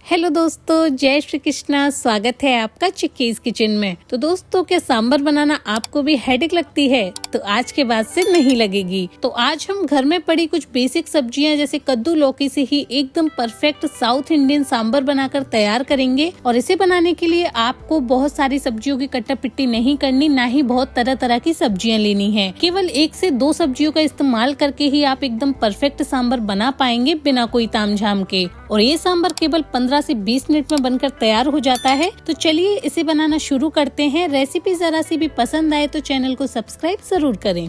Hello दोस्तों, जय श्री कृष्णा। स्वागत है आपका चिक्कीज किचन में। तो दोस्तों, क्या सांबर बनाना आपको भी हेडेक लगती है? तो आज के बाद से नहीं लगेगी। तो आज हम घर में पड़ी कुछ बेसिक सब्जियां जैसे कद्दू लौकी से ही एकदम परफेक्ट साउथ इंडियन सांबर बनाकर तैयार करेंगे। और इसे बनाने के लिए आपको बहुत सारी सब्जियों की कट्टा पिट्टी नहीं करनी, ना ही बहुत तरह तरह की सब्जियां लेनी है। केवल 1 से 2 सब्जियों का इस्तेमाल करके ही आप एकदम परफेक्ट सांबर बना पाएंगे बिना कोई तामझाम के। और ये सांबर केवल 15 से 20 मिनट में बनकर तैयार हो जाता है। तो चलिए इसे बनाना शुरू करते हैं। रेसिपी जरा सी भी पसंद आए तो चैनल को सब्सक्राइब जरूर करें।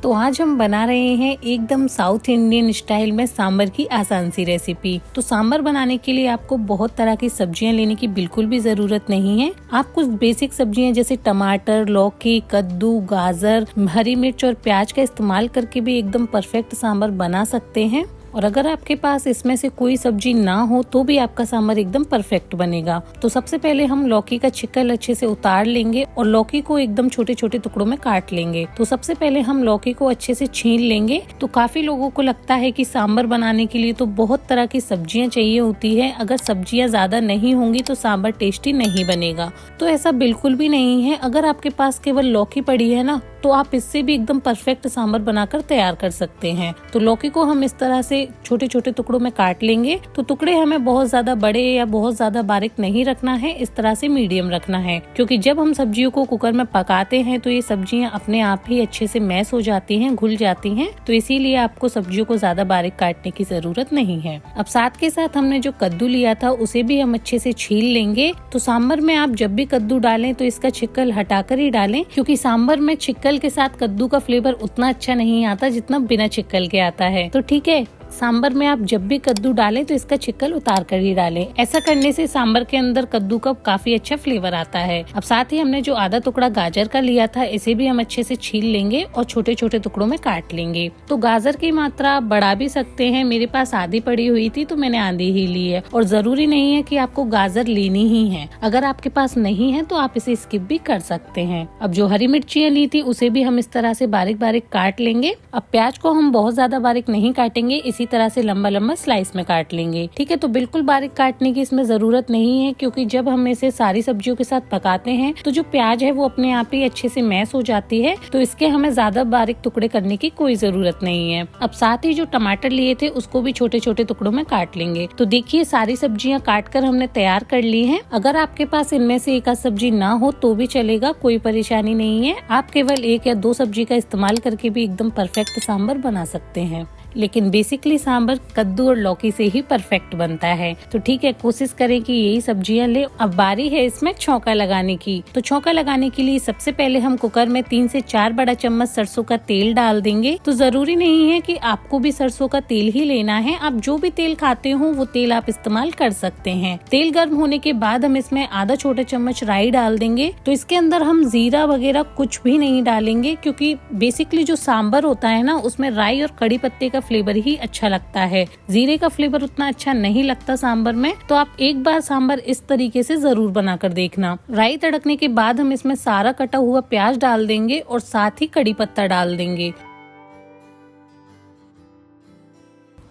तो आज हम बना रहे हैं एकदम साउथ इंडियन स्टाइल में सांबर की आसान सी रेसिपी। तो सांबर बनाने के लिए आपको बहुत तरह की सब्जियां लेने की बिल्कुल भी जरूरत नहीं है। आप कुछ बेसिक सब्जियां जैसे टमाटर, लौकी, कद्दू, गाजर, हरी मिर्च और प्याज का इस्तेमाल करके भी एकदम परफेक्ट सांबर बना सकते हैं। और अगर आपके पास इसमें से कोई सब्जी ना हो तो भी आपका सांबर एकदम परफेक्ट बनेगा। तो सबसे पहले हम लौकी का छिकल अच्छे से उतार लेंगे और लौकी को एकदम छोटे छोटे टुकड़ों में काट लेंगे। तो सबसे पहले हम लौकी को अच्छे से छील लेंगे। तो काफी लोगों को लगता है कि सांबर बनाने के लिए तो बहुत तरह की सब्जियां चाहिए होती है, अगर सब्जियां ज्यादा नहीं होंगी तो सांबर टेस्टी नहीं बनेगा। तो ऐसा बिल्कुल भी नहीं है। अगर आपके पास केवल लौकी पड़ी है ना, तो आप इससे भी एकदम परफेक्ट सांबर बनाकर तैयार कर सकते हैं। तो लौकी को हम इस तरह से छोटे छोटे टुकड़ों में काट लेंगे। तो टुकड़े हमें बहुत ज्यादा बड़े या बहुत ज्यादा बारीक नहीं रखना है, इस तरह से मीडियम रखना है। क्योंकि जब हम सब्जियों को कुकर में पकाते हैं तो ये सब्जियां अपने आप ही अच्छे से मैश हो जाती हैं, घुल जाती हैं। तो इसीलिए आपको सब्जियों को ज्यादा बारीक काटने की जरूरत नहीं है। अब साथ के साथ हमने जो कद्दू लिया था उसे भी हम अच्छे से छील लेंगे। तो सांबर में आप जब भी कद्दू डालें तो इसका छिक्कल हटाकर ही डालें, क्योंकि सांबर में छिक्कल के साथ कद्दू का फ्लेवर उतना अच्छा नहीं आता जितना बिना छिक्कल के आता है। तो ठीक है, सांबर में आप जब भी कद्दू डालें तो इसका छिक्कल उतार कर ही डालें। ऐसा करने से सांबर के अंदर कद्दू का काफी अच्छा फ्लेवर आता है। अब साथ ही हमने जो आधा टुकड़ा गाजर का लिया था इसे भी हम अच्छे से छील लेंगे और छोटे छोटे टुकड़ों में काट लेंगे। तो गाजर की मात्रा आप बढ़ा भी सकते हैं। मेरे पास आधी पड़ी हुई थी तो मैंने आधी ही ली है। और जरूरी नहीं है कि आपको गाजर लेनी ही है, अगर आपके पास नहीं है तो आप इसे स्किप भी कर सकते हैं। अब जो हरी मिर्चियाँ ली थी उसे भी हम इस तरह से बारीक बारीक काट लेंगे। अब प्याज को हम बहुत ज्यादा बारीक नहीं काटेंगे, इसी तरह से लंबा लंबा स्लाइस में काट लेंगे। ठीक है, तो बिल्कुल बारीक काटने की इसमें जरूरत नहीं है, क्योंकि जब हम इसे सारी सब्जियों के साथ पकाते हैं तो जो प्याज है वो अपने आप ही अच्छे से मैश हो जाती है। तो इसके हमें ज्यादा बारीक टुकड़े करने की कोई जरूरत नहीं है। अब साथ ही जो टमाटर लिए थे उसको भी छोटे छोटे टुकड़ों में काट लेंगे। तो देखिए, सारी सब्जियां काट कर हमने तैयार कर ली है। अगर आपके पास इनमें से एक आध सब्जी ना हो तो भी चलेगा, कोई परेशानी नहीं है। आप केवल 1 या 2 सब्जी का इस्तेमाल करके भी एकदम परफेक्ट सांबर बना सकते हैं। लेकिन बेसिकली सांबर कद्दू और लौकी से ही परफेक्ट बनता है। तो ठीक है, कोशिश करें कि यही सब्जियां ले। अब बारी है इसमें छौंका लगाने की। तो छौंका लगाने के लिए सबसे पहले हम कुकर में 3 से 4 बड़ा चम्मच सरसों का तेल डाल देंगे। तो जरूरी नहीं है कि आपको भी सरसों का तेल ही लेना है, आप जो भी तेल खाते हो वो तेल आप इस्तेमाल कर सकते हैं। तेल गर्म होने के बाद हम इसमें आधा छोटा चम्मच राई डाल देंगे। तो इसके अंदर हम जीरा वगैरह कुछ भी नहीं डालेंगे, क्योंकि बेसिकली जो सांबर होता है ना उसमें राई और कड़ी पत्ते का फ्लेवर ही अच्छा लगता है। जीरे का फ्लेवर उतना अच्छा नहीं लगता सांबर में। तो आप एक बार सांबर इस तरीके से जरूर बनाकर देखना। राई तड़कने के बाद हम इसमें सारा कटा हुआ प्याज डाल देंगे और साथ ही कड़ी पत्ता डाल देंगे।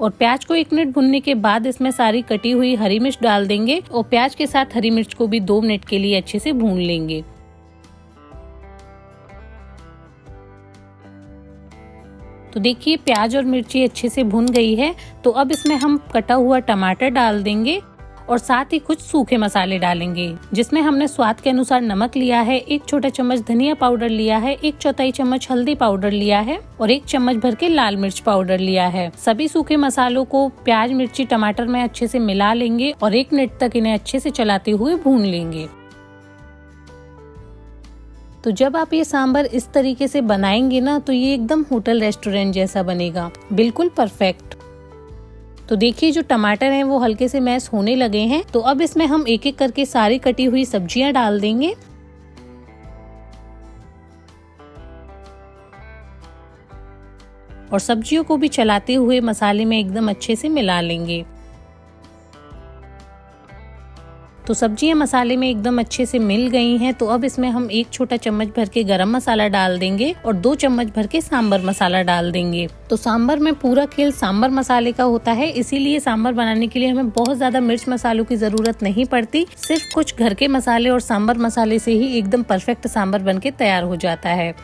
और प्याज को 1 मिनट भुनने के बाद इसमें सारी कटी हुई हरी मिर्च डाल देंगे और प्याज के साथ हरी मिर्च को भी 2 मिनट के लिए अच्छे से भून लेंगे। तो देखिए, प्याज और मिर्ची अच्छे से भुन गई है। तो अब इसमें हम कटा हुआ टमाटर डाल देंगे और साथ ही कुछ सूखे मसाले डालेंगे, जिसमें हमने स्वाद के अनुसार नमक लिया है, 1 छोटा चम्मच धनिया पाउडर लिया है, 1/4 चम्मच हल्दी पाउडर लिया है और 1 चम्मच भर के लाल मिर्च पाउडर लिया है। सभी सूखे मसालों को प्याज, मिर्ची, टमाटर में अच्छे से मिला लेंगे और 1 मिनट तक इन्हें अच्छे से चलाते हुए भून लेंगे। तो जब आप ये सांबर इस तरीके से बनाएंगे ना तो ये एकदम होटल रेस्टोरेंट जैसा बनेगा, बिल्कुल परफेक्ट। तो देखिए, जो टमाटर हैं वो हल्के से मैश होने लगे हैं। तो अब इसमें हम एक एक करके सारी कटी हुई सब्जियां डाल देंगे। और सब्जियों को भी चलाते हुए मसाले में एकदम अच्छे से मिला लेंगे। तो सब्जियां मसाले में एकदम अच्छे से मिल गई हैं। तो अब इसमें हम 1 छोटा चम्मच भर के गरम मसाला डाल देंगे और 2 चम्मच भर के सांबर मसाला डाल देंगे। तो सांबर में पूरा खेल सांबर मसाले का होता है, इसीलिए सांबर बनाने के लिए हमें बहुत ज्यादा मिर्च मसालों की जरूरत नहीं पड़ती। सिर्फ कुछ घर के मसाले और सांबर मसाले से ही एकदम परफेक्ट सांबर बनके तैयार हो जाता है।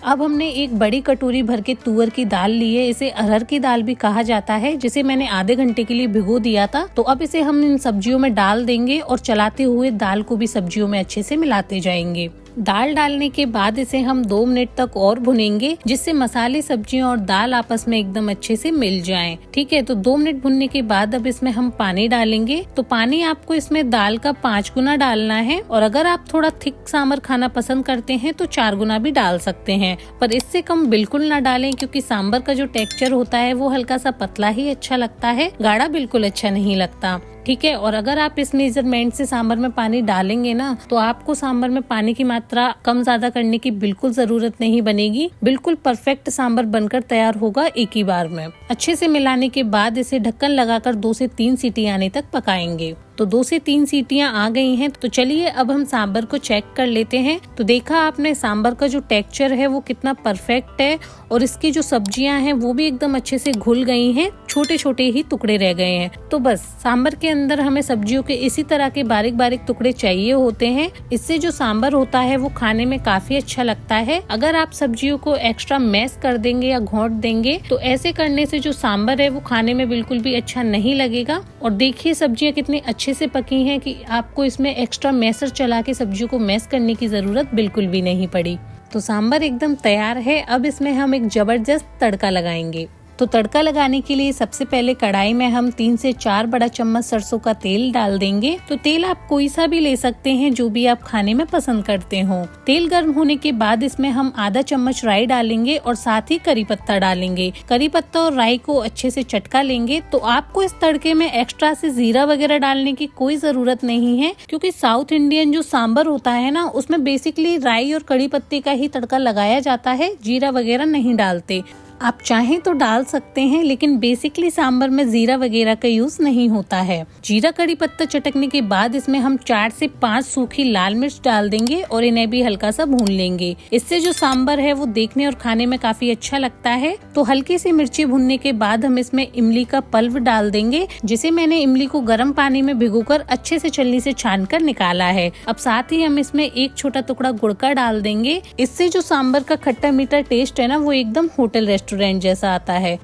अब हमने एक बड़ी कटोरी भर के तुअर की दाल ली है। इसे अरहर की दाल भी कहा जाता है, जिसे मैंने आधे घंटे के लिए भिगो दिया था। तो अब इसे हम इन सब्जियों में डाल देंगे और चलाते हुए दाल को भी सब्जियों में अच्छे से मिलाते जाएंगे। दाल डालने के बाद इसे हम 2 मिनट तक और भुनेंगे, जिससे मसाले, सब्जियां और दाल आपस में एकदम अच्छे से मिल जाएं। ठीक है, तो 2 मिनट भुनने के बाद अब इसमें हम पानी डालेंगे। तो पानी आपको इसमें दाल का 5 गुना डालना है, और अगर आप थोड़ा थिक सांबर खाना पसंद करते हैं तो 4 गुना भी डाल सकते हैं, पर इससे कम बिल्कुल ना डालें, क्योंकि सांबर का जो टेक्सचर होता है वो हल्का सा पतला ही अच्छा लगता है, गाढ़ा बिल्कुल अच्छा नहीं लगता। ठीक है, और अगर आप इस मेजरमेंट से सांबर में पानी डालेंगे ना, तो आपको सांबर में पानी की मात्रा कम ज्यादा करने की बिल्कुल जरूरत नहीं बनेगी। बिल्कुल परफेक्ट सांबर बनकर तैयार होगा एक ही बार में। अच्छे से मिलाने के बाद इसे ढक्कन लगाकर 2 से 3 सीटी आने तक पकाएंगे। तो 2 से 3 सीटियां आ गई हैं। तो चलिए अब हम सांबर को चेक कर लेते हैं। तो देखा आपने सांबर का जो टेक्सचर है वो कितना परफेक्ट है, और इसकी जो सब्जियां हैं वो भी एकदम अच्छे से घुल गई हैं, छोटे छोटे ही टुकड़े रह गए हैं। तो बस सांबर के अंदर हमें सब्जियों के इसी तरह के बारीक बारीक टुकड़े चाहिए होते हैं। इससे जो सांबर होता है वो खाने में काफी अच्छा लगता है। अगर आप सब्जियों को एक्स्ट्रा मैश कर देंगे या घोंट देंगे तो ऐसे करने से जो सांबर है वो खाने में बिल्कुल भी अच्छा नहीं लगेगा। और देखिए सब्जियां कितनी अच्छे से पकी हैं कि आपको इसमें एक्स्ट्रा मैशर चला के सब्जियों को मैश करने की जरूरत बिल्कुल भी नहीं पड़ी। तो सांबर एकदम तैयार है। अब इसमें हम एक जबरदस्त तड़का लगाएंगे। तो तड़का लगाने के लिए सबसे पहले कढ़ाई में हम 3 से 4 बड़ा चम्मच सरसों का तेल डाल देंगे। तो तेल आप कोई सा भी ले सकते हैं, जो भी आप खाने में पसंद करते हो। तेल गर्म होने के बाद इसमें हम आधा चम्मच राई डालेंगे और साथ ही करी पत्ता डालेंगे। करी पत्ता और राई को अच्छे से चटका लेंगे। तो आपको इस तड़के में एक्स्ट्रा से जीरा वगैरह डालने की कोई जरूरत नहीं है, क्योंकि साउथ इंडियन जो सांबर होता है ना, उसमें बेसिकली राई और कड़ी पत्ते का ही तड़का लगाया जाता है, जीरा वगैरह नहीं डालते। आप चाहें तो डाल सकते हैं, लेकिन बेसिकली सांबर में जीरा वगैरह का यूज नहीं होता है। जीरा कड़ी पत्ता चटकने के बाद इसमें हम 4 से 5 सूखी लाल मिर्च डाल देंगे और इन्हें भी हल्का सा भून लेंगे। इससे जो सांबर है वो देखने और खाने में काफी अच्छा लगता है। तो हल्की सी मिर्ची भूनने के बाद हम इसमें इमली का पल्प डाल देंगे, जिसे मैंने इमली को गर्म पानी में भिगोकर अच्छे से छलनी से छान कर निकाला है। अब साथ ही हम इसमें 1 छोटा टुकड़ा गुड़ का डाल देंगे। इससे जो सांबर का खट्टा मीठा टेस्ट है ना, वो एकदम होटल रेस्टोरेंट जैसा आता है।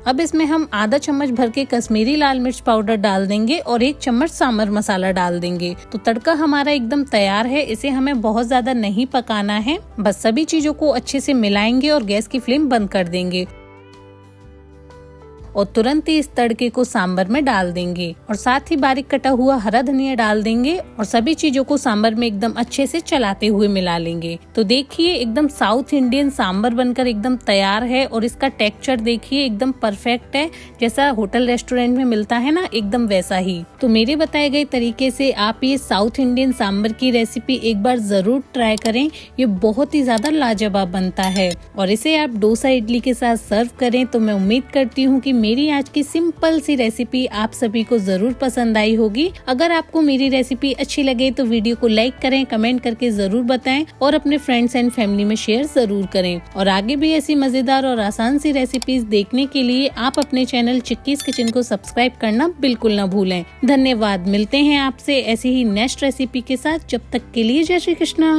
अब इसमें हम आधा चम्मच भर के कश्मीरी लाल मिर्च पाउडर डाल देंगे और 1 चम्मच सांबर मसाला डाल देंगे। तो तड़का हमारा एकदम तैयार है। इसे हमें बहुत ज्यादा नहीं पकाना है, बस सभी चीजों को अच्छे से मिलाएंगे और गैस की फ्लेम बंद कर देंगे और तुरंत ही इस तड़के को सांबर में डाल देंगे और साथ ही बारीक कटा हुआ हरा धनिया डाल देंगे और सभी चीजों को सांबर में एकदम अच्छे से चलाते हुए मिला लेंगे। तो देखिए एकदम साउथ इंडियन सांबर बनकर एकदम तैयार है और इसका टेक्सचर देखिए एकदम परफेक्ट है, जैसा होटल रेस्टोरेंट में मिलता है ना, एकदम वैसा ही। तो मेरे बताए गए तरीके से आप ये साउथ इंडियन सांबर की रेसिपी एक बार जरूर ट्राई करें। ये बहुत ही ज्यादा लाजवाब बनता है और इसे आप डोसा इडली के साथ सर्व करें। तो मैं उम्मीद करती हूँ कि मेरी आज की सिंपल सी रेसिपी आप सभी को जरूर पसंद आई होगी। अगर आपको मेरी रेसिपी अच्छी लगे तो वीडियो को लाइक करें, कमेंट करके जरूर बताएं और अपने फ्रेंड्स एंड फैमिली में शेयर जरूर करें। और आगे भी ऐसी मजेदार और आसान सी रेसिपीज देखने के लिए आप अपने चैनल चिक्कीज किचन को सब्सक्राइब करना बिल्कुल न भूलें। धन्यवाद। मिलते हैं आपसे ऐसी ही नेक्स्ट रेसिपी के साथ। जब तक के लिए जय श्री कृष्णा।